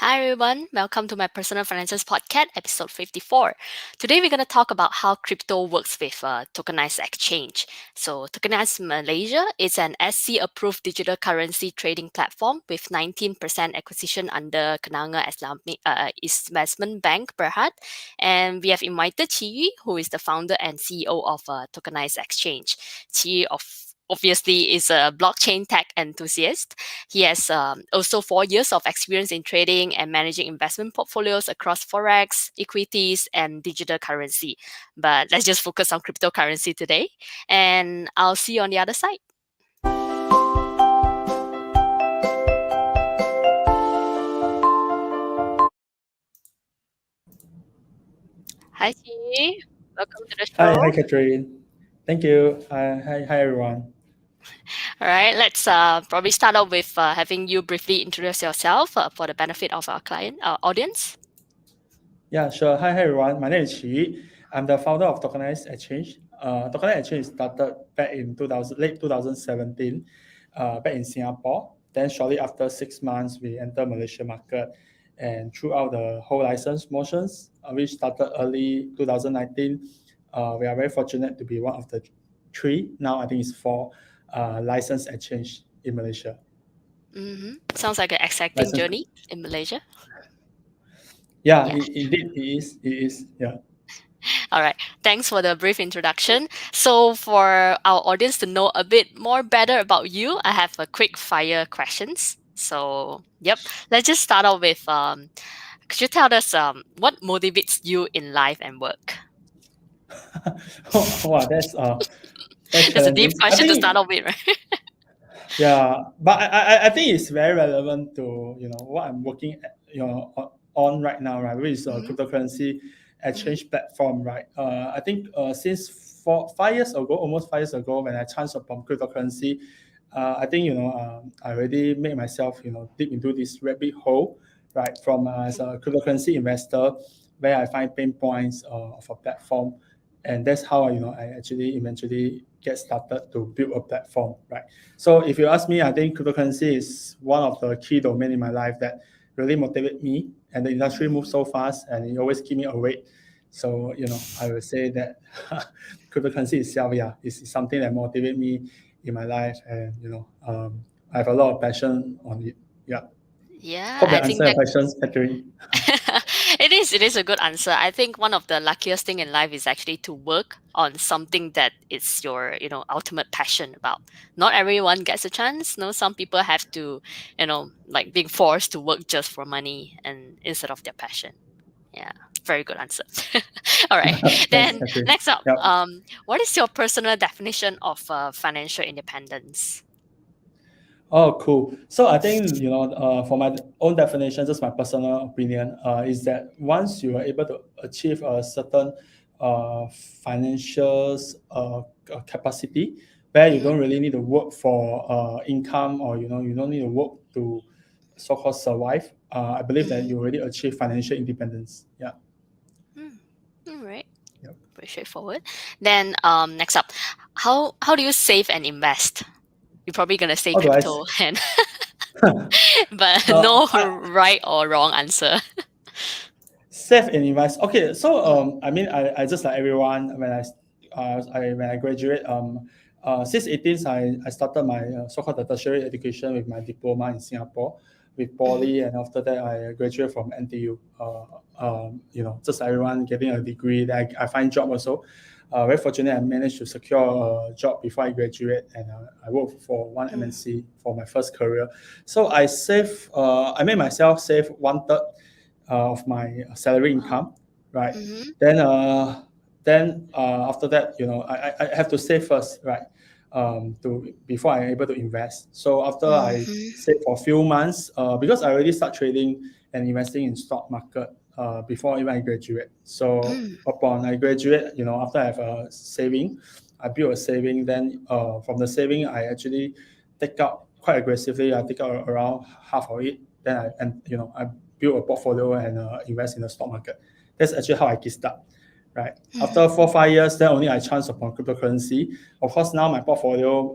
Hi everyone, welcome to my Personal Finances PodCat, episode 54. Today we're going to talk about how crypto works with Tokenize Exchange. So Tokenize Malaysia is an SC-approved digital currency trading platform with 19% acquisition under Kenanga Islamic Investment Bank Berhad. And we have invited Chi, who is the founder and CEO of Tokenize Exchange. Chi obviously is a blockchain tech enthusiast. He has also 4 years of experience in trading and managing investment portfolios across forex, equities, and digital currency. But let's just focus on cryptocurrency today, and I'll see you on the other side. Hi, Chi. Welcome to the show. Hi, Catherine. Thank you. Hi, everyone. All right, let's probably start off with having you briefly introduce yourself for the benefit of our audience. Yeah, sure. Hi, everyone. My name is Qi. I'm the founder of Tokenize Exchange. Tokenize Exchange started back in late 2017, back in Singapore. Then shortly after 6 months, we entered Malaysia market, and throughout the whole license motions, which started early 2019, we are very fortunate to be one of the 3. Now I think it's 4 license exchange in Malaysia. Sounds like an exciting License. journey in Malaysia. Yeah, Yeah. indeed, it is. It is. Yeah. All right. Thanks for the brief introduction. So, for our audience to know a bit more better about you, I have a quick fire questions. So, let's just start off with could you tell us what motivates you in life and work? Wow, that's That's a deep challenging. I question to start think off with, right? yeah, but I think it's very relevant to what I'm working on right now, right? Which is a cryptocurrency exchange platform, right? I think since 5 years ago, almost 5 years ago, when I chanced upon cryptocurrency, I think I already made myself deep into this rabbit hole, right? From as a cryptocurrency investor, where I find pain points of a platform, and that's how I actually eventually get started to build a platform, right? So if you ask me, I think cryptocurrency is one of the key domain in my life that really motivate me, and the industry moves so fast and it always keep me awake. So I would say that cryptocurrency itself, yeah, is something that motivate me in my life, and I have a lot of passion on it. Yeah. Yeah, Hope I that think answer your that questions, Catherine. it is a good answer. I think one of the luckiest thing in life is actually to work on something that is your ultimate passion about. Not everyone gets a chance. No, some people have to like being forced to work just for money and instead of their passion. Yeah, very good answer. All right, Thanks, then Catherine. next up, Yep. what is your personal definition of financial independence? Oh, cool. So I think, for my own definition, just my personal opinion, is that once you are able to achieve a certain financial capacity, where you don't really need to work for income, or you don't need to work to so-called survive, I believe that you already achieve financial independence. Yeah. All right. Yep. Pretty straightforward. Then next up, how do you save and invest? You're probably gonna say How do I? crypto, and but Uh, no I, right or wrong answer. Save and invest. Okay, so I mean, I just like everyone when I graduate since 18, I started my so-called tertiary education with my diploma in Singapore with Poly, and after that I graduated from NTU. Just like everyone getting a degree. Then I find job also. Very fortunate, I managed to secure a job before I graduate, and I worked for one MNC for my first career. So I save. I made myself save 1/3 of my salary income, right? Then after that, I have to save first, right? To before I'm able to invest. So after I save for a few months, because I already start trading and investing in stock market before even I graduate. So upon I graduate, after I have a saving, I build a saving. Then from the saving, I actually take out quite aggressively. I take out around half of it. Then I build a portfolio and invest in the stock market. That's actually how I get started, right? After 4 5 years, then only I chance upon cryptocurrency. Of course, now my portfolio,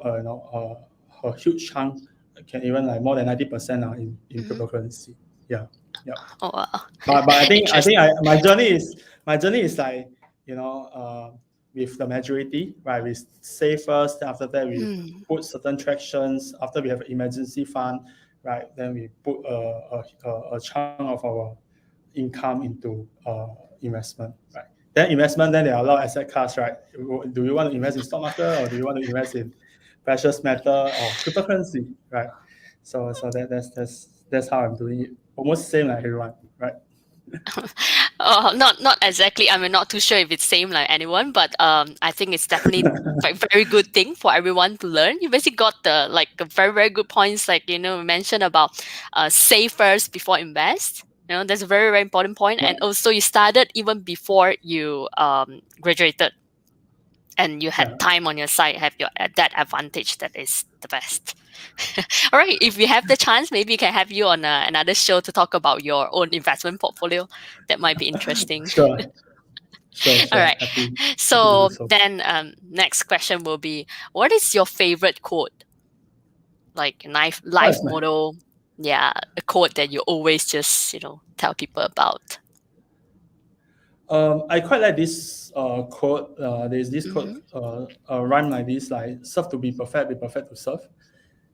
a huge chunk can even like more than 90% in cryptocurrency. Yeah. Yeah. Oh, wow. But Interesting. my journey is like, with the majority, right? We save first, then after that we Mm. put certain tractions. After we have an emergency fund, right? Then we put a chunk of our income into investment, right? Then investment, then there are a lot of asset class, right? Do you want to invest in stock market, or do you want to invest in precious metal or cryptocurrency, right? So that's how I'm doing it. Almost same like everyone, right? Not exactly. I mean, not too sure if it's same like anyone, but I think it's definitely very good thing for everyone to learn. You basically got the like a very good points, like we mentioned about save first before invest. That's a very important point, Yeah, and also you started even before you graduated, and you had yeah. time on your side, have your that advantage. That is the best. All right, if we have the chance, maybe we can have you on another show to talk about your own investment portfolio. That might be interesting. Sure, All sure. right. Happy to do So so. then, next question will be, what is your favorite quote? Like What life is my motto? Yeah, a quote that you always just tell people about. I quite like this quote. There's this quote Mm-hmm. rhyme like this, like serve to be perfect to serve.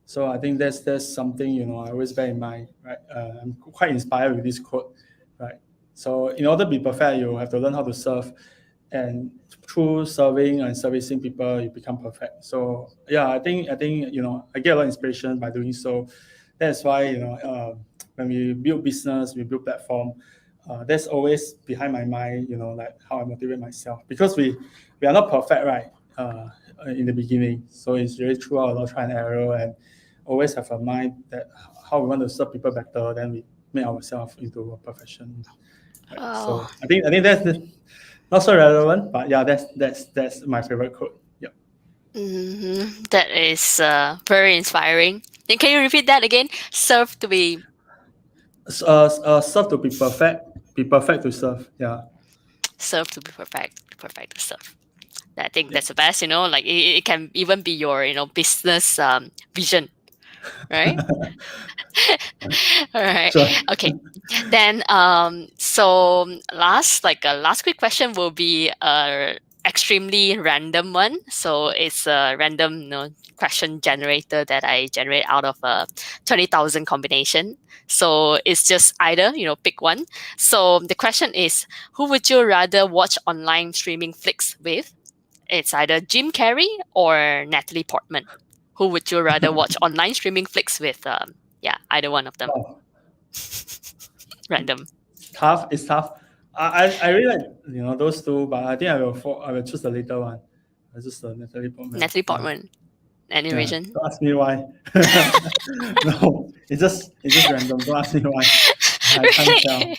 So I think that's something I always bear in mind, right? I'm quite inspired with this quote, right? So in order to be perfect, you have to learn how to serve, and through serving and servicing people, you become perfect. So yeah, I think I get a lot of inspiration by doing so. That's why when we build business, we build platform. That's always behind my mind, like how I motivate myself, because we are not perfect, right? In the beginning, so it's really throughout a lot of trial and error, and always have a mind that how we want to serve people better. Then we make ourselves into a profession, right? Oh, So I think not so relevant, but yeah, that's my favorite quote. Yeah. that is very inspiring. Then can you repeat that again? Serve to be Serve to be perfect to serve. Yeah. serve to be perfect to serve. I think Yeah. that's the best. Like it can even be your business vision, right? All right. Sure. Okay. Then so last quick question will be extremely random one. So it's a random question generator that I generate out of a 20,000 combination. So it's just either pick one. So the question is, who would you rather watch online streaming flicks with? It's either Jim Carrey or Natalie Portman. Who would you rather watch online streaming flicks with? Yeah, either one of them. Wow. Random. Tough. It's tough. I really like those two, but I think I will choose the later one. I choose the Natalie Portman. Natalie Yeah. Portman. Any Yeah. reason? Don't ask me why. No, it's just random. Don't ask me why. I can't tell. Right.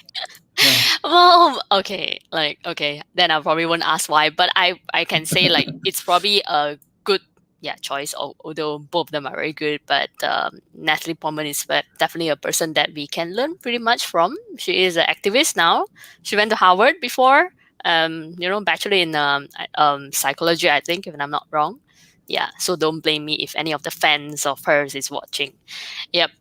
Yeah. Well, okay, okay, then I probably won't ask why, but I can say like it's probably a good choice. Although both of them are very good, but Natalie Portman is definitely a person that we can learn pretty much from. She is an activist now. She went to Harvard before. Bachelor in psychology, I think, if I'm not wrong. Yeah, so don't blame me if any of the fans of hers is watching. Yep.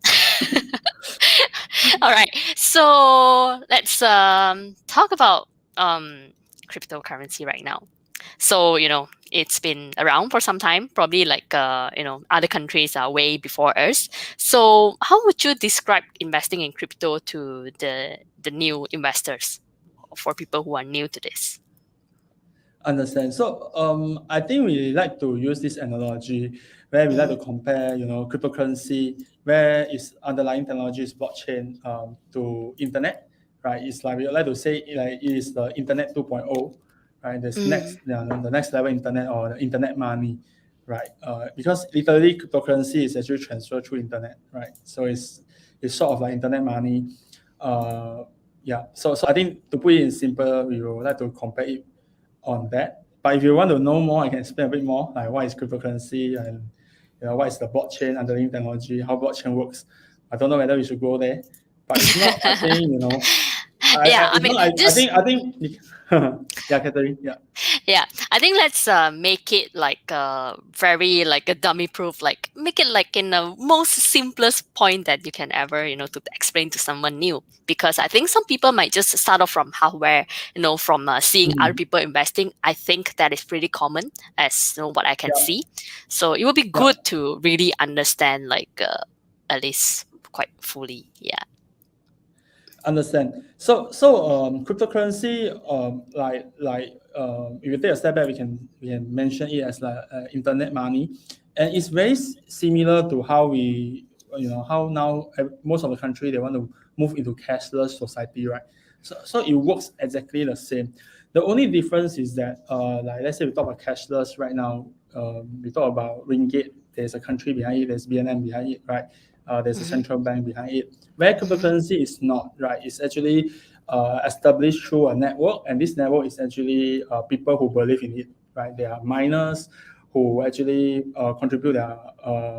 All right. So let's talk about cryptocurrency right now. So it's been around for some time. Probably like other countries are way before us. So how would you describe investing in crypto to the new investors, for people who are new to this? Understand. So I think we like to use this analogy where we like to Mm, compare, cryptocurrency, where its underlying technology is blockchain, to internet, right? It's like we like to say like it is the internet 2.0, right? This mm, next, the next level internet, or the internet money, right? Because literally cryptocurrency is actually transferred through internet, right? So it's sort of like internet money. Yeah. So I think to put it in simple, we would like to compare it on that. But if you want to know more, I can explain a bit more, like what is cryptocurrency, and what is the blockchain underlying technology, how blockchain works. I don't know whether we should go there, but if not, I think yeah, I if mean, not, I just think yeah, Catherine, yeah. Yeah, I think let's make it like very like a dummy proof, like make it like in the most simplest point that you can ever, to explain to someone new. Because I think some people might just start off from hardware, from seeing other Mm. people investing. I think that is pretty common, as what I can Yeah, see. So it would be yeah. good to really understand, like at least quite fully. Yeah. Understand. Cryptocurrency, if you take a step back, we can mention it as like internet money, and it's very similar to how how now most of the country they want to move into cashless society, right? So it works exactly the same. The only difference is that like let's say we talk about cashless right now, we talk about ringgit. There's a country behind it. There's BNM behind it, right? There's a Mm-hmm. central bank behind it. Where Mm-hmm. cryptocurrency is not, right? It's actually established through a network, and this network is actually people who believe in it, right? There are miners who actually contribute their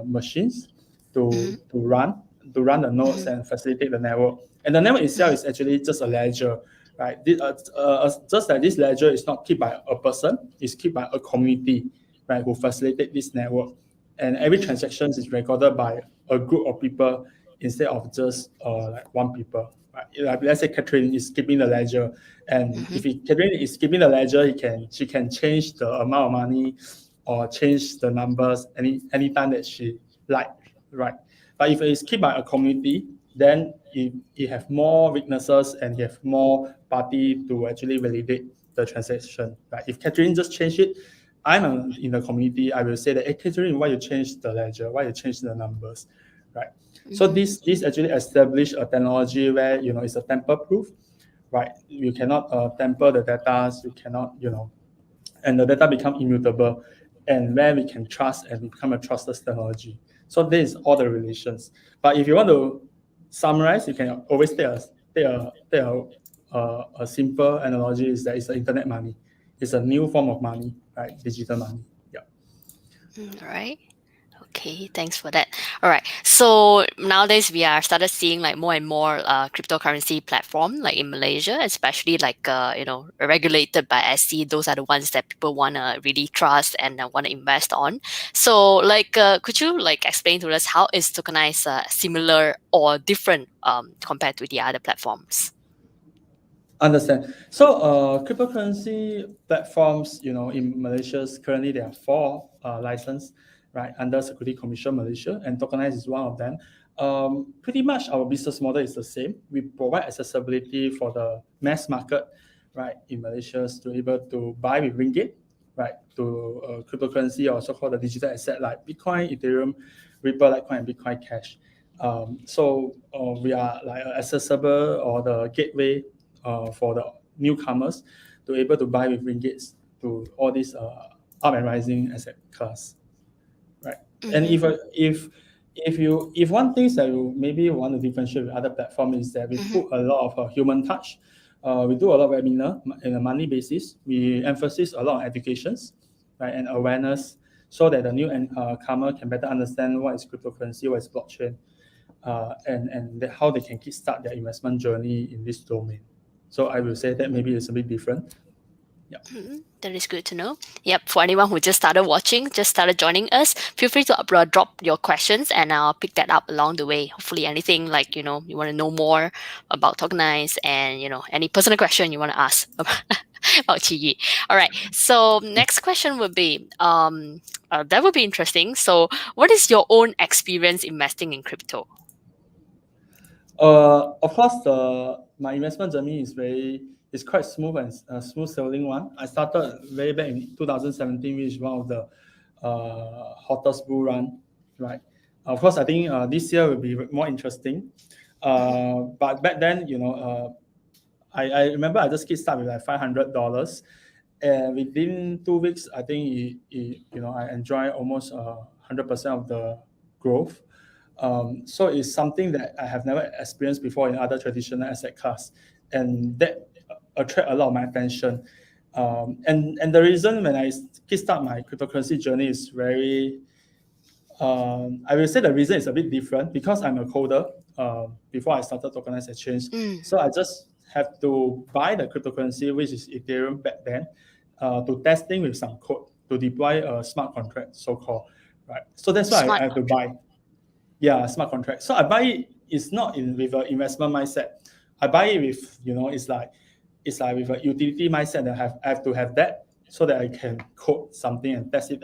machines Mm-hmm. to run the nodes Mm-hmm. and facilitate the network. And the network itself is actually just a ledger, right? Just that this ledger is not kept by a person, it's kept by a community, right, who facilitate this network. And every Mm-hmm. transaction is recorded by a group of people instead of just like one people. Right? Like, let's say Catherine is keeping the ledger, and Mm-hmm. if Catherine is keeping the ledger, she can change the amount of money or change the numbers anytime that she like, right? But if it's kept by a community, then you have more witnesses and you have more party to actually validate the transaction. Right? If Catherine just change it, in the community, I will say that, hey, Catherine, why you change the ledger? Why you change the numbers? Right. So Mm-hmm. this actually established a technology where it's a tamper proof, right? You cannot tamper the data. You cannot and the data become immutable, and where we can trust and become a trusted technology. So this is all the relations. But if you want to summarize, you can always take a simple analogy is that it's the internet money. It's a new form of money, right? Digital money. Yeah. All right. Okay, thanks for that. All right. So nowadays we are started seeing like more and more cryptocurrency platform like in Malaysia, especially like regulated by SC. Those are the ones that people wanna really trust and want to invest on. So like, could you like explain to us how is Tokenize similar or different compared to the other platforms? Understand. So, cryptocurrency platforms, in Malaysia, currently there are four licensed, right, under Security Commission Malaysia, and Tokenize is one of them. Pretty much our business model is the same. We provide accessibility for the mass market, right, in Malaysia to able to buy with ringgit, right, to cryptocurrency or so-called the digital asset like Bitcoin, Ethereum, Ripple, Litecoin, and Bitcoin Cash. We are like accessible or the gateway for the newcomers to able to buy with ringgits to all these up and rising asset class, right? And Mm-hmm. if one thing that you maybe want to differentiate with other platform is that we Mm-hmm. put a lot of human touch. We do a lot of webinar in a monthly basis. We emphasize a lot on educations, right, and awareness, so that the new comer can better understand what is cryptocurrency, what is blockchain, and how they can kickstart their investment journey in this domain. So I will say that maybe it's a bit different. Yeah. That is good to know. Yep. For anyone who just started watching, just started joining us, feel free to drop your questions and I'll pick that up along the way. Hopefully, anything like, you want to know more about Tokenize and, any personal question you want to ask about Chi Yi. All right. So, next question would be that would be interesting. So, what is your own experience investing in crypto? Of course, the my investment journey is quite smooth and smooth sailing one. I started way back in 2017, which is one of the hottest bull run, right? Of course, I think this year will be more interesting. Mm-hmm. But back then, I remember I just start with like $500, and within 2 weeks, I think I enjoy almost 100% of the growth. So it's something that I have never experienced before in other traditional asset class, and that attract a lot of my attention. And the reason when I kickstart my cryptocurrency journey is very I will say the reason is a bit different because I'm a coder before I started Tokenize Exchange. Mm. So I just have to buy the cryptocurrency, which is Ethereum back then. to testing with some code to deploy a smart contract, so called, right? So that's why Smart I have to contract. buy. Yeah, smart contract. So I buy it. It's not in with an investment mindset. I buy it with, it's like with a utility mindset that I have to have that so that I can code something and test it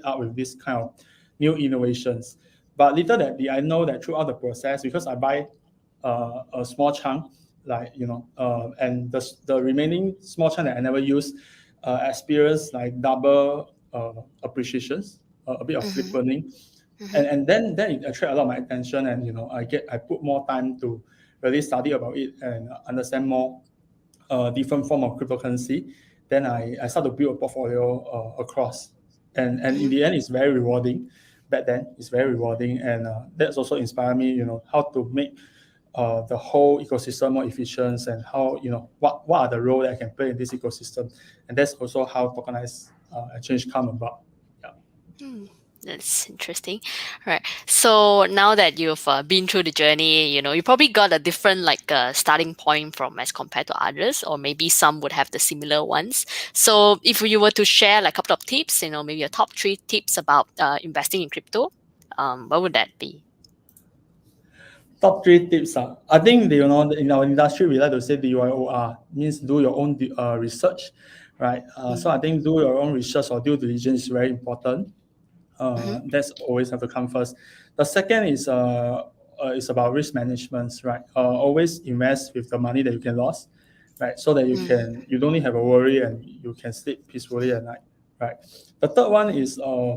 out with this kind of new innovations. But little that did I know that throughout the process, because I buy a small chunk, and the remaining small chunk that I never use, experience like double appreciations, a bit of flip Mm-hmm. burning, Mm-hmm. and then it attract a lot of my attention, and I put more time to really study about it and understand more different form of cryptocurrency. Then I start to build a portfolio across, and in Mm-hmm. the end, it's very rewarding. Back then, it's very rewarding, and that's also inspired me. How to make the whole ecosystem more efficient, and how what are the role that I can play in this ecosystem, and that's also how tokenized exchange come about. Yeah. Hmm, that's interesting. Right. So now that you've been through the journey, you probably got a different starting point from as compared to others, or maybe some would have the similar ones. So if you were to share like a couple of tips, maybe your top three tips about investing in crypto, what would that be? Top three tips are, I think in our industry we like to say DYOR, means do your own research, right? So I Mm-hmm. think do your own research or due diligence is very important. That's always have to come first. The second is about risk management, right? Always invest with the money that you can lose, right? So that you don't need have a worry and you can sleep peacefully at night, right? The third one is uh,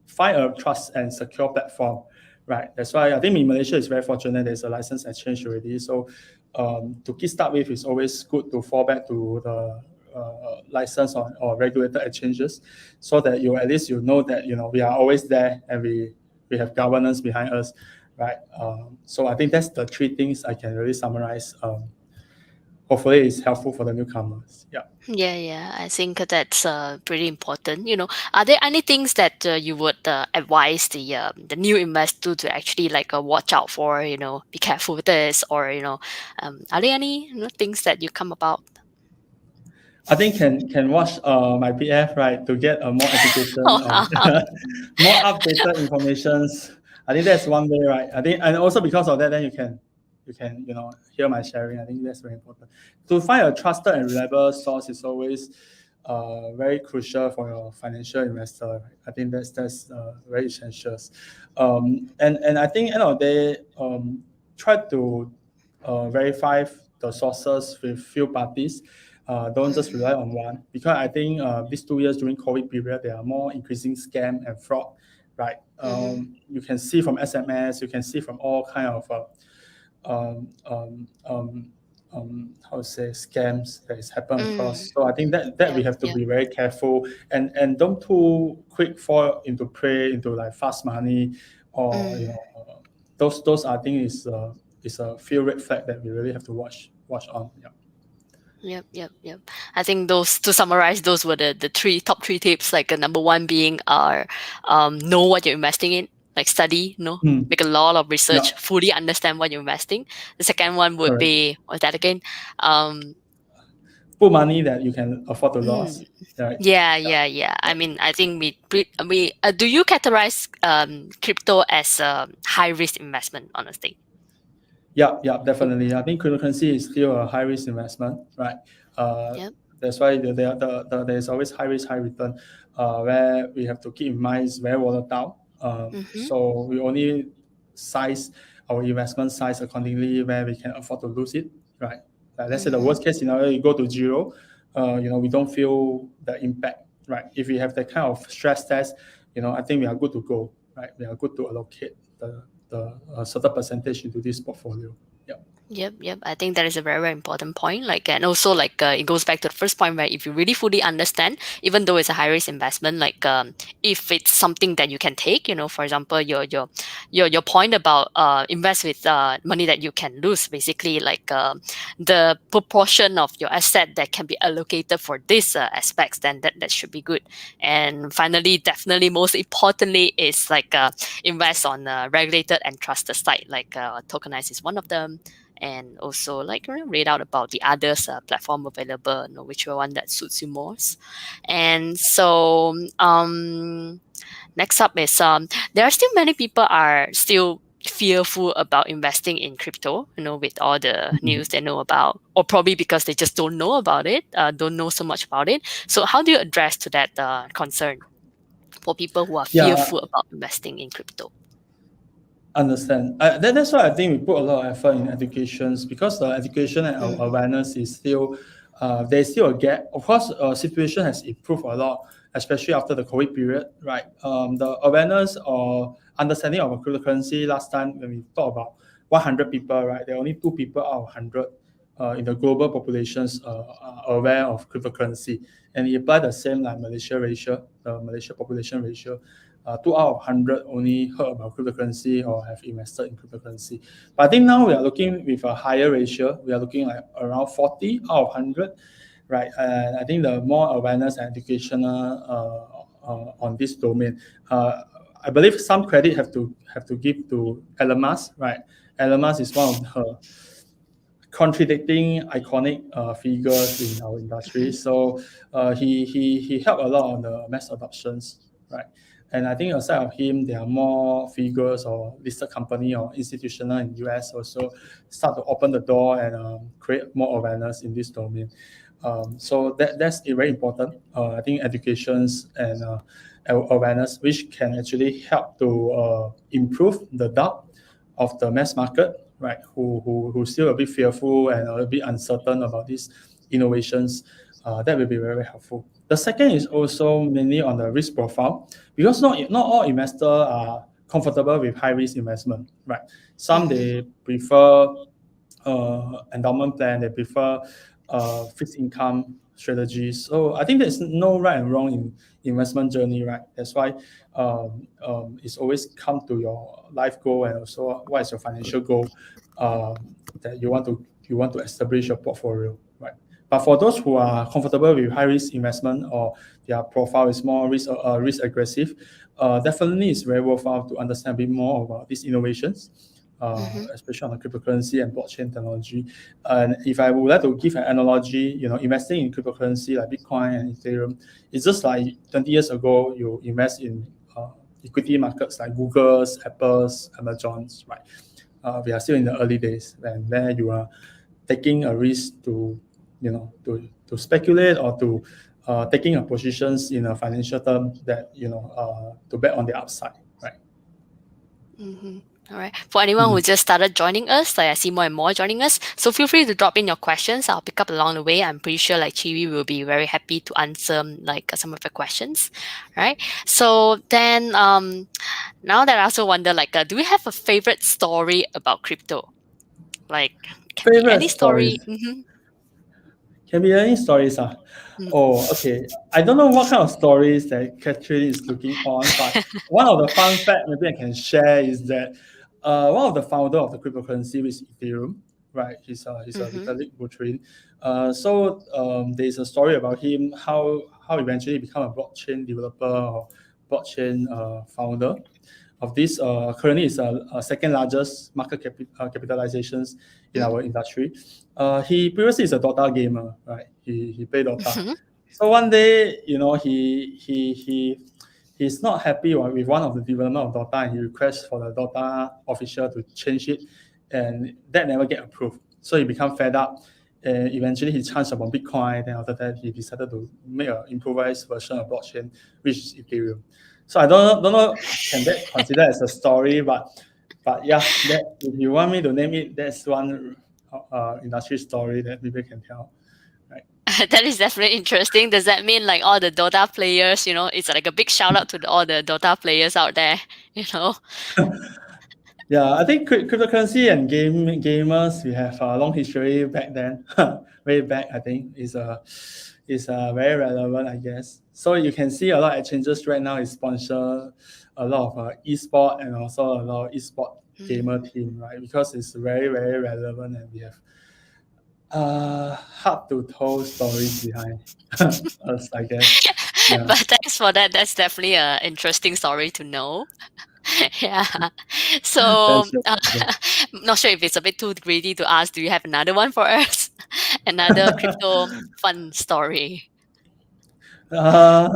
find a trust and secure platform, right? That's why I think in Malaysia is very fortunate. There's a license exchange already. So to kick start with, it's always good to fall back to the license or regulated exchanges, so that you at least know that we are always there and we have governance behind us, right? So I think that's the three things I can really summarize. Hopefully, it's helpful for the newcomers. Yeah. Yeah, yeah, I think that's pretty important. Are there any things that you would advise the new investor to actually watch out for? Be careful with this, or are there any things that you come about? I think can watch my PF, right, to get more education on Oh, more updated informations. I think that's one way, right? I think, and also because of that, then you can hear my sharing. I think that's very important. To find a trusted and reliable source is always very crucial for your financial investor. Right? I think that's very essential. And I think end of the day, try to verify the sources with few parties. Don't just rely mhm, on one, because I think these 2 years during COVID period, there are more increasing scam and fraud, right? mhm, You can see from SMS, you can see from all kind of um, um, um, how to say, scams that is happen mm, across. So I think that we yep, have to yep, be very careful, and don't too quick fall into prey into like fast money, or mm. those I think is a few red flag that we really have to watch on. Yeah. Yep, yep, yep. I think those to summarize, those were the three top three tips. Like number one being know what you're investing in, like study, Mm. make a lot of Yeah. research, fully understand what you're investing. The second one would Correct. be what's that again? Um Put money that you can afford to lose. mm, Right. yeah, Yeah. yeah, yeah. I mean, I think we do you categorize crypto as a high risk investment, honestly? Yeah, yeah, definitely. I think cryptocurrency is still a high risk investment, right? Uh, Yep. that's why there's always high risk, high return, where we have to keep in mind it's very volatile. Mm-hmm. So we only size our investment size accordingly where we can afford to lose it, right? Like let's say the Mm-hmm. worst case scenario, you go to zero, we don't feel the impact, right? If we have that kind of stress test, I think we are good to go, right? We are good to allocate the certain percentage into this portfolio. Yeah. Yep, yep. I think that is a very, very important point. And also it goes back to the first point where if you really fully understand, even though it's a high risk investment, if it's something that you can take, for example, your point about invest with money that you can lose, basically the proportion of your asset that can be allocated for these aspects, then that should be good. And finally, definitely most importantly is invest on a regulated and trusted site. Tokenize is one of them, and also like read out about the others platform available, which one that suits you most. And so next up is there are still many people are still fearful about investing in crypto, with all the news they know about, or probably because they just don't know about it, don't know so much about it. So how do you address to that concern for people who are Yeah, fearful about investing in crypto? understand. That's why I think we put a lot of effort in educations, because the education and Mm-hmm. awareness is still, there's still a gap. Of course, situation has improved a lot, especially after the COVID period, right? The awareness or understanding of a cryptocurrency last time when we talk about 100 people, right? There are only 2 people out of 100 in the global populations are aware of cryptocurrency, and it apply the same like Malaysia ratio, the Malaysia population ratio. 2 out of 100 only heard about cryptocurrency or have invested in cryptocurrency. But I think now we are looking with a higher ratio. We are looking like around 40 out of 100, right? And I think the more awareness and educational on this domain, I believe some credit have to give to Elon Musk, right? Elon Musk is one of the contradicting iconic figures in our industry. Mm-hmm. So he helped a lot on the mass adoptions, right? And I think aside of him, there are more figures or listed company or institutional in US also start to open the door and create more awareness in this domain. So that's very important. I think educations and awareness, which can actually help to improve the doubt of the mass market, right? Who still a bit fearful and a bit uncertain about these innovations. That will be very, very helpful. The second is also mainly on the risk profile, because not all investors are comfortable with high risk investment, right? Some Mm-hmm. they prefer endowment plan, they prefer fixed income strategies. So I think there's no right and wrong in investment journey, right? That's why it's always come to your life goal and also what is your financial goal that you want to establish your portfolio, right? But for those who are comfortable with high risk investment or their profile is more risk aggressive, definitely it's very worthwhile to understand a bit more about these innovations, Mm-hmm. especially on the cryptocurrency and blockchain technology. And if I would like to give an analogy, investing in cryptocurrency like Bitcoin and Ethereum, it's just like 20 years ago you invest in equity markets like Google's, Apple's, Amazon's, right? We are still in the early days, and where you are taking a risk to, to speculate or to taking a positions in a financial term that to bet on the upside, right? Mm-hmm. All right. For anyone who Mm. just started joining us, like I see more and more joining us, so feel free to drop in your questions. I'll pick up along the way. I'm pretty sure like Chiwi will be very happy to answer like some of the questions. Right. So then, now that I also wonder, like, do we have a favorite story about crypto? Like, can be Favorite any story. stories. Mm-hmm. Can be any stories. Oh, okay. I don't know what kind of stories that Catherine is looking on, but one of the fun fact maybe I can share is that one of the founder of the cryptocurrency is Ethereum, right? He's a Mm-hmm. Vitalik Buterin. There's a story about him how eventually become a blockchain developer or blockchain founder of this. Currently is a second largest market capitalizations in our industry. He previously is a Dota gamer, right? He played Dota. Mm-hmm. So one day, he's not happy with one of the development of Dota, and he requests for the Dota official to change it, and that never get approved. So he become fed up, and eventually he chanced upon Bitcoin. Then after that, he decided to make an improvised version of blockchain, which is Ethereum. So I don't know can that consider as a story, but yeah, that if you want me to name it, that's one industry story that people can tell, right? That is definitely interesting. Does that mean like all the Dota players, it's like a big shout out to all the Dota players out there, you know? Yeah, I think cryptocurrency and gamers, we have a long history back then. Way back, I think is very relevant, I guess. So you can see a lot of exchanges right now is sponsor a lot of esport and also a lot of esport gamer Mm. team, right? Because it's very, very relevant, and we have hard to tell stories behind us, I guess. Yeah. But thanks for that. That's definitely a interesting story to know. Yeah. That's So, your pleasure. not sure if it's a bit too greedy to ask. Do you have another one for us? Another crypto fun story? I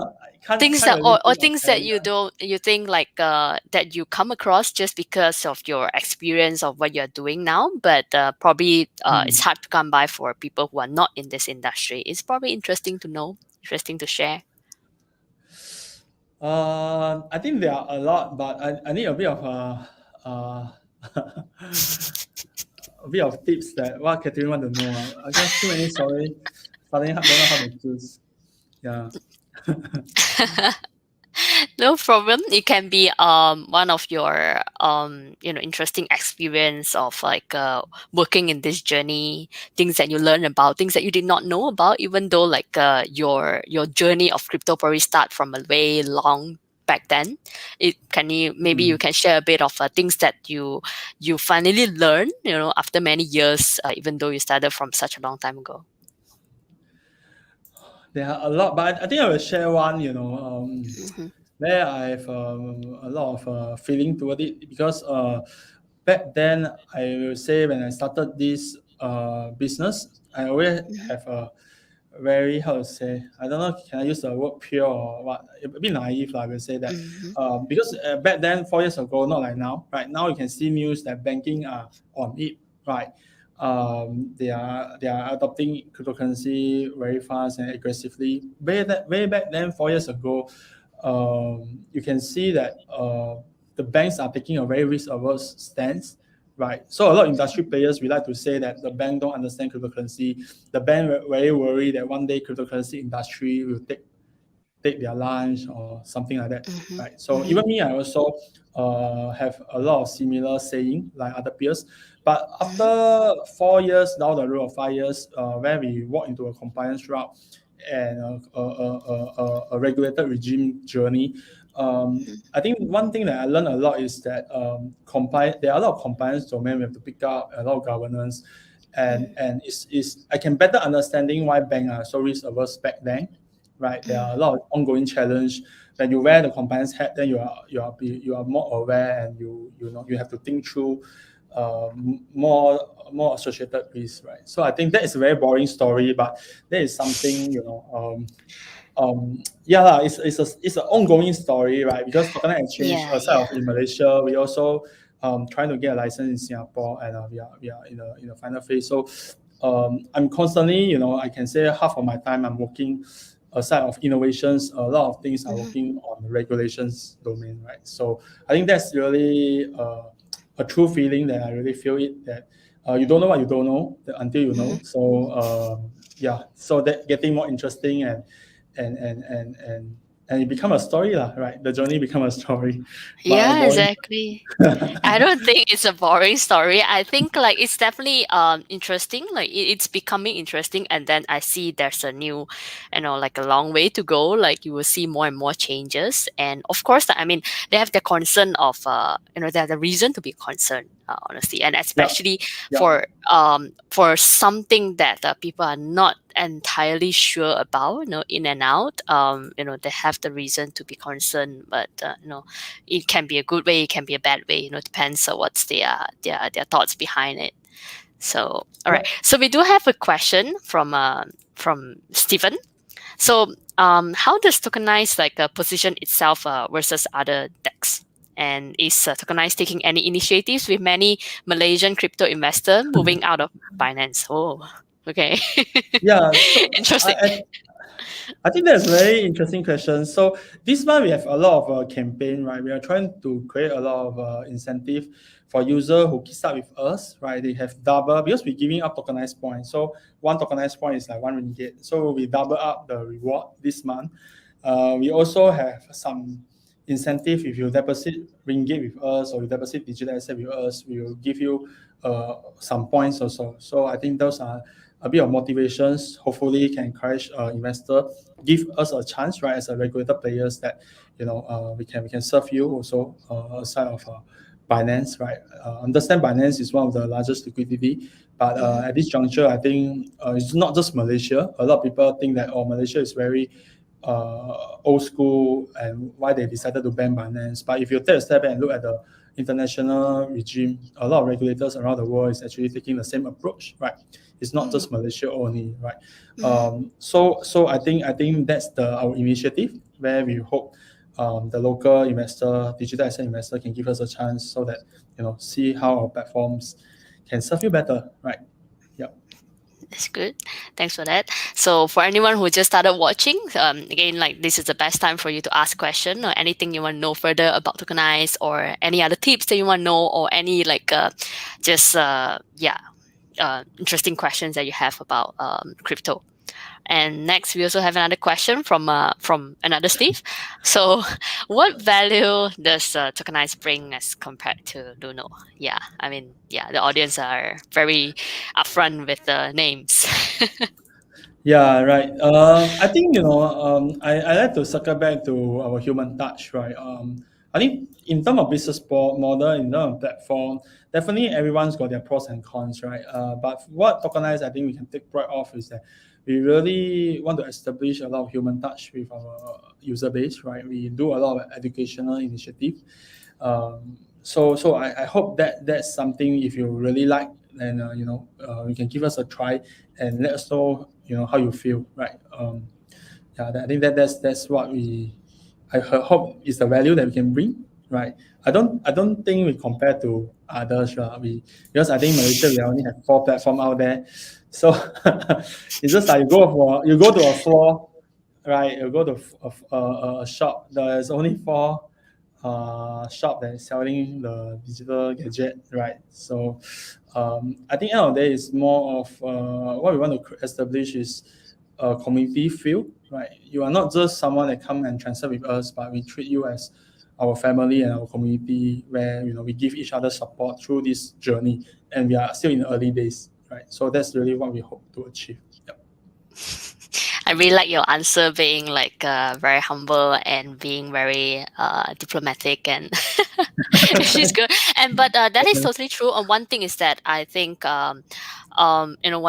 Things can't that really or think of things that any. you don't you think like that you come across just because of your experience of what you're doing now, but probably it's Hmm. hard to come by for people who are not in this industry. It's probably interesting to know, interesting to share. I think there are a lot, but I need a bit of uh, a bit of tips that what Catherine want to know. I guess too many story. Suddenly don't know how to choose. Yeah. No problem. It can be one of your interesting experience of like working in this journey, things that you learn about, things that you did not know about, even though like your journey of crypto probably start from a way long back then. It can you maybe you Mm. can share a bit of things that you finally learn, after many years, even though you started from such a long time ago. There are a lot, but I think I will share one. Hmm. Where I have a lot of feeling toward it because back then I will say when I started this business, I always Hmm. have a very how to say I don't know can I use the word pure or what a bit naive I will say that Hmm. because back then 4 years ago not like now right now you can see news that banking are on it right they are adopting cryptocurrency very fast and aggressively way back then 4 years ago you can see that the banks are taking a very risk averse stance right so a lot of industry players we like to say that the bank don't understand cryptocurrency the bank very worried that one day cryptocurrency industry will take their lunch or something like that, Hmm. right? So Hmm. even me, I also have a lot of similar saying like other peers. But Hmm. after 4 years down the road, or 5 years, where we walk into a compliance route and a regulated regime journey, I think one thing that I learned a lot is that there are a lot of compliance domain we have to pick up, a lot of governance, and I can better understanding why banks are so risk averse back then right? There are a lot of ongoing challenge. When you wear the compliance hat, then you are more aware and you have to think through more associated risks, right? So I think that is a very boring story, but that is something yeah lah, it's an ongoing story, right? Because Tokenized Exchange, Yeah, aside of yeah. in Malaysia, we also trying to get a license in Singapore, and we are in the final phase. So I'm constantly, I can say half of my time I'm working aside of innovations. A lot of things are Mhm. working on the regulations domain, right? So I think that's really a true feeling that I really feel it that you don't know what you don't know until you Mhm. know. So yeah, so that getting more interesting and and and and and it become a story lah, right? The journey become a story, but a Yeah, boring. exactly. I don't think it's a boring story. I think like it's definitely interesting. Like it's becoming interesting, and then I see there's a new, like a long way to go. Like you will see more and more changes, and of course, I mean they have the concern of they have the reason to be concerned, honestly, and Yeah, especially yeah. for something that people are not entirely sure about, in and out. They have the reason to be concerned, but it can be a good way, it can be a bad way, depends on what's their thoughts behind it. So all right, Yeah. so we do have a question from Stephen. So how does Tokenize like position itself versus other decks, and is Tokenize taking any initiatives with many Malaysian crypto investor moving out of Binance? Oh, okay. Yeah, so Interesting. I think that's a very interesting question. So this month we have a lot of campaign, right? We are trying to create a lot of incentive for user who start with us, right? They have double because we're giving up tokenized points. So one tokenized point is like 1 ringgit. So we double up the reward this month. We also have some incentive if you deposit ringgit with us or you deposit digital asset with us, we will give you some points also. So I think those are a bit of motivations. Hopefully, can encourage investor give us a chance, right, as a regulated players that we can serve you also aside of Binance, right? Understand Binance is one of the largest liquidity, but Mhm. at this juncture, I think it's not just Malaysia. A lot of people think that Malaysia is very old school and why they decided to ban Binance. But if you take a step back and look at the international regime, a lot of regulators around the world is actually taking the same approach, right? It's not just Malaysia only, right? So I think that's our initiative where we hope the local investor, digital asset investor, can give us a chance so that see how our platforms can serve you better, right? Yeah. That's good. Thanks for that. So for anyone who just started watching, again, like this is the best time for you to ask question or anything you want to know further about Tokenize or any other tips that you want to know or any like interesting questions that you have about crypto. And next, we also have another question from another Steve. So, what value does Tokenize bring as compared to Luno? Yeah, I mean, yeah, the audience are very upfront with the names. Yeah, right. I think I like to circle back to our human touch, right? I think in terms of business model, in terms of platform, definitely everyone's got their pros and cons, right? But what Tokenize, I think we can take pride of is that we really want to establish a lot of human touch with our user base, right? We do a lot of educational initiative. So I hope that that's something if you really like, then you can give us a try and let us know how you feel, right? Yeah, I think that's what I hope is the value that we can bring, right? I don't think we compare to others, right? Because I think Malaysia we only have 4 platforms out there, so it's just like you go to a floor, right? You go to a shop. There's only 4 shop that is selling the digital gadget, right? So I think end of the day is more of what we want to establish is a community feel, right? You are not just someone that come and transfer with us, but we treat you as our family and our community, where we give each other support through this journey, and we are still in the early days, right? So that's really what we hope to achieve. Yep. I really like your answer being like very humble and being very diplomatic and she's good. And but that is totally true. And one thing is that I think one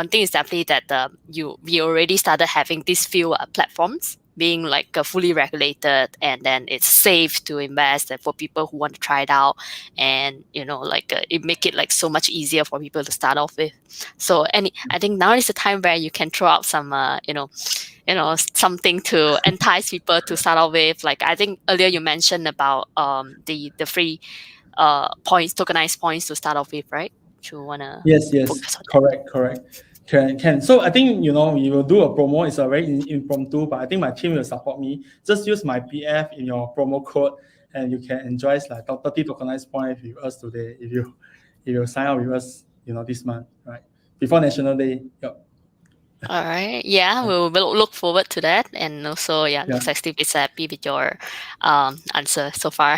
thing is definitely that we already started having these few platforms being like fully regulated, and then it's safe to invest and for people who want to try it out, and it make it like so much easier for people to start off with. So I think now is the time where you can throw out some something to entice people to start off with. Like I think earlier you mentioned about the free points, tokenized points to start off with, right? You wanna Yes, focus on that. correct. Can. So I think we will do a promo. It's a very impromptu, but I think my team will support me. Just use my PF in your promo code, and you can enjoy like 30 tokenized points with us today if you sign up with us, this month, right? Before National Day. Yep. All right. Yeah, we'll look forward to that. And also, yeah, Yeah. looks like Steve is happy with your answer so far.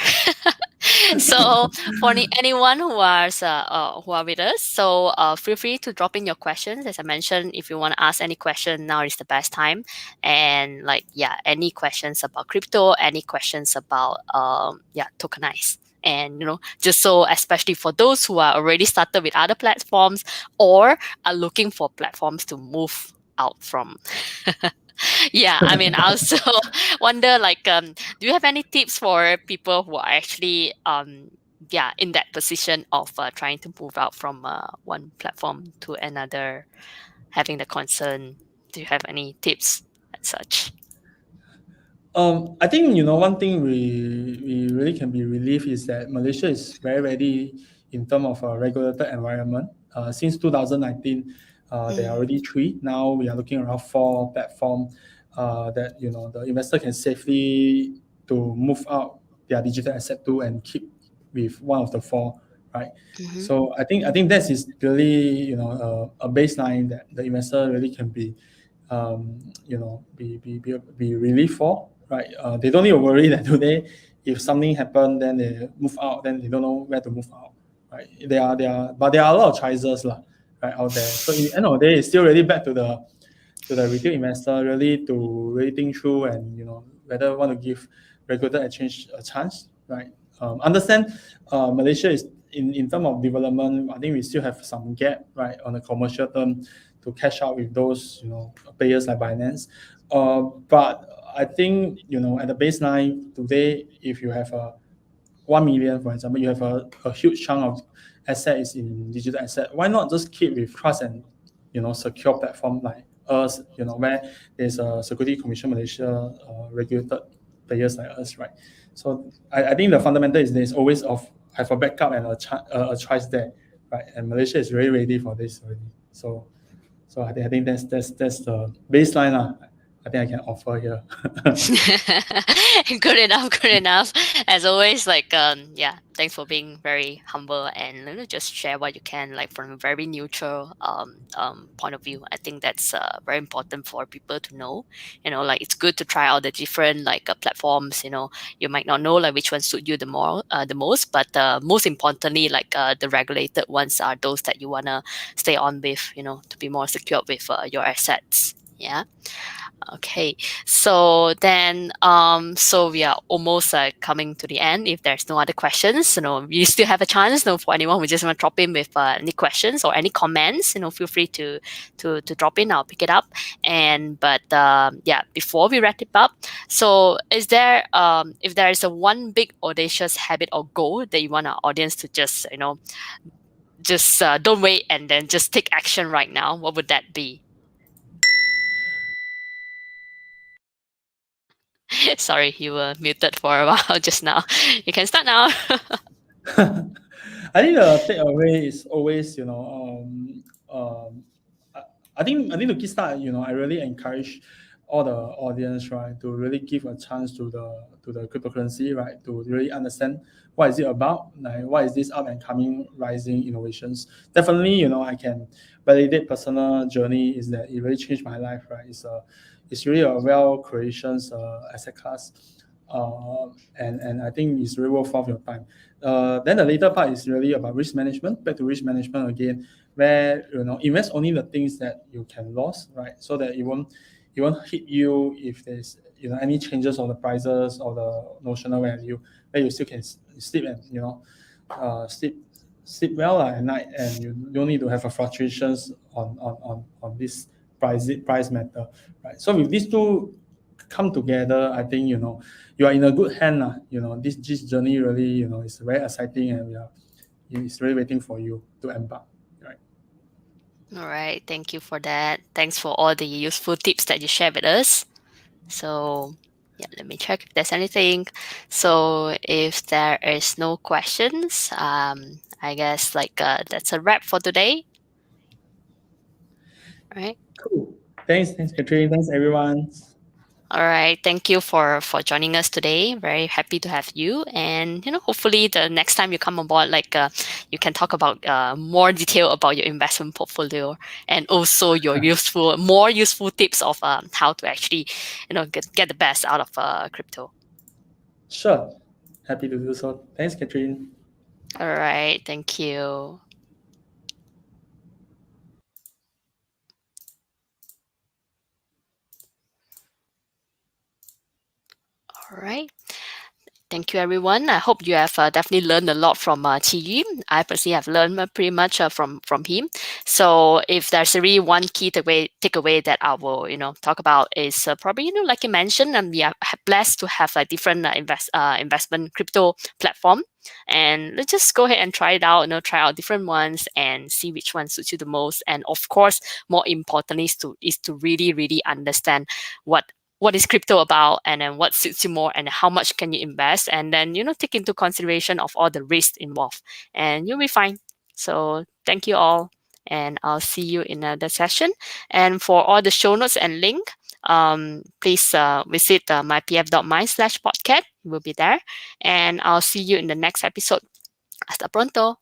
So, for anyone who are with us, so feel free to drop in your questions. As I mentioned, if you want to ask any question, now is the best time. And like, yeah, any questions about crypto, any questions about tokenize. And just so especially for those who are already started with other platforms or are looking for platforms to move out from. Yeah, I mean, I also wonder like do you have any tips for people who are actually in that position of trying to move out from one platform to another, having the concern? Do you have any tips and such? I think one thing we really can be relieved is that Malaysia is very ready in terms of a regulated environment. Since 2019, there are already 3. Now we are looking around 4 platform that the investor can safely to move out their digital asset to and keep with one of the 4, right? Mm-hmm. So I think that is really a baseline that the investor really can be be relieved for, right? They don't need to worry that today, if something happened, then they move out, then they don't know where to move out, right? But there are a lot of choices, lah, right, out there. So in the end of the day, it's still really back to the retail investor really to really think through and whether want to give regulated exchange a chance, right? Understand, Malaysia is in terms of development. I think we still have some gap, right, on the commercial term to catch up with those players like Binance. But I think, at the baseline today, if you have a 1 million, for example, you have a huge chunk of asset is in digital asset. Why not just keep with trust and, secure platform like us, where there's a Security Commission Malaysia regulated players like us, right? So I think the fundamental is there's always have a backup and a choice there, right? And Malaysia is very ready for this already. So I think that's the baseline lah. I think I can offer here. Good enough, good enough. As always, like yeah, thanks for being very humble and just share what you can, like from a very neutral point of view. I think that's very important for people to know. Like it's good to try out the different like platforms. You might not know like which one suit you the most, but most importantly, like the regulated ones are those that you wanna stay on with. To be more secure with your assets. Yeah. Okay, so then, so we are almost coming to the end. If there's no other questions, you still have a chance. For anyone who just want to drop in with any questions or any comments, feel free to drop in. I'll pick it up. But yeah, before we wrap it up, so is there if there is a one big audacious habit or goal that you want our audience to just just don't wait and then just take action right now, what would that be? Sorry, you were muted for a while just now. You can start now. I think the takeaway is always, I think to kickstart, I really encourage all the audience, right, to really give a chance to the cryptocurrency, right, to really understand what is it about, like what is this up and coming rising innovations. Definitely, I can validate personal journey is that it really changed my life, right. It's really a well creations asset class, and I think it's really worth your time. Then the later part is really about risk management. Back to risk management again, where invest only the things that you can lose, right? So that it won't hit you if there's any changes of the prices or the notional value, where you still can sleep and sleep well at night, and you don't need to have a fluctuations on this price matter, right? So with these two come together, I think you are in a good hand. This journey really is very exciting, and it's really waiting for you to embark. Right. All right, thank you for that. Thanks for all the useful tips that you shared with us. So yeah, let me check if there's anything. So if there is no questions, I guess like that's a wrap for today. All right. Cool. Thanks, Catherine. Thanks, everyone. All right, thank you for joining us today. Very happy to have you, and hopefully the next time you come on board, like you can talk about more detail about your investment portfolio and also your more useful tips of how to actually get the best out of crypto. Sure. Happy to do so. Thanks, Catherine. All right, thank you. All right. Thank you, everyone. I hope you have definitely learned a lot from Chi Yu. I personally have learned pretty much from him. So if there's really one key takeaway that I will talk about is probably like you mentioned, and we are blessed to have a different investment crypto platform. And let's just go ahead and try it out. Try out different ones and see which one suits you the most. And of course, more importantly, is to really understand what is crypto about, and then what suits you more, and how much can you invest, and then take into consideration of all the risks involved, and you'll be fine. So thank you all, and I'll see you in another session. And for all the show notes and link, please visit mypf.my/podcat. We'll be there, and I'll see you in the next episode. Hasta pronto.